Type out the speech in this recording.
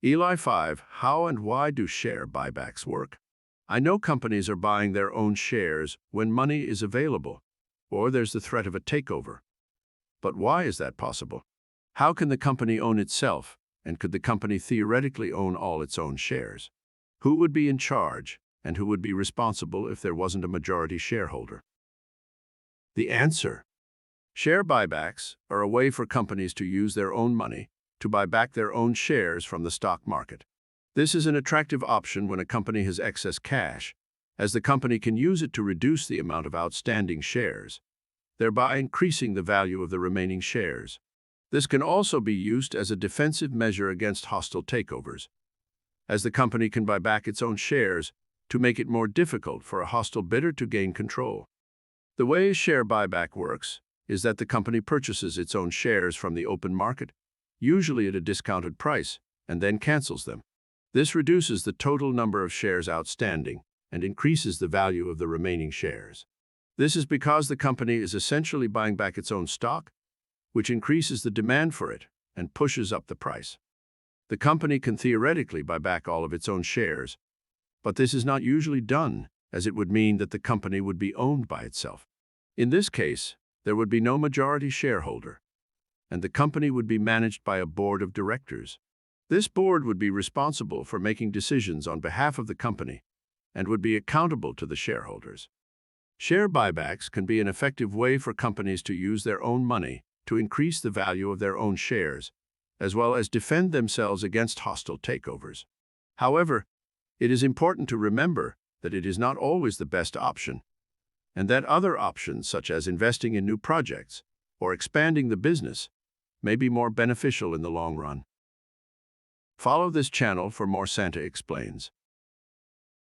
Eli5, how and why do share buybacks work? I know companies are buying their own shares when money is available, or there's the threat of a takeover. But why is that possible? How can the company own itself, and could the company theoretically own all its own shares? Who would be in charge, and who would be responsible if there wasn't a majority shareholder? The answer: share buybacks are a way for companies to use their own money to buy back their own shares from the stock market. This is an attractive option when a company has excess cash, as the company can use it to reduce the amount of outstanding shares, thereby increasing the value of the remaining shares. This can also be used as a defensive measure against hostile takeovers, as the company can buy back its own shares to make it more difficult for a hostile bidder to gain control. The way a share buyback works is that the company purchases its own shares from the open market, usually at a discounted price, and then cancels them. This reduces the total number of shares outstanding and increases the value of the remaining shares. This is because the company is essentially buying back its own stock, which increases the demand for it and pushes up the price. The company can theoretically buy back all of its own shares, but this is not usually done, as it would mean that the company would be owned by itself. In this case, there would be no majority shareholder, and the company would be managed by a board of directors. This board would be responsible for making decisions on behalf of the company and would be accountable to the shareholders. Share buybacks can be an effective way for companies to use their own money to increase the value of their own shares, as well as defend themselves against hostile takeovers. However, it is important to remember that it is not always the best option, and that other options, such as investing in new projects or expanding the business, may be more beneficial in the long run. Follow this channel for more Santa Explains.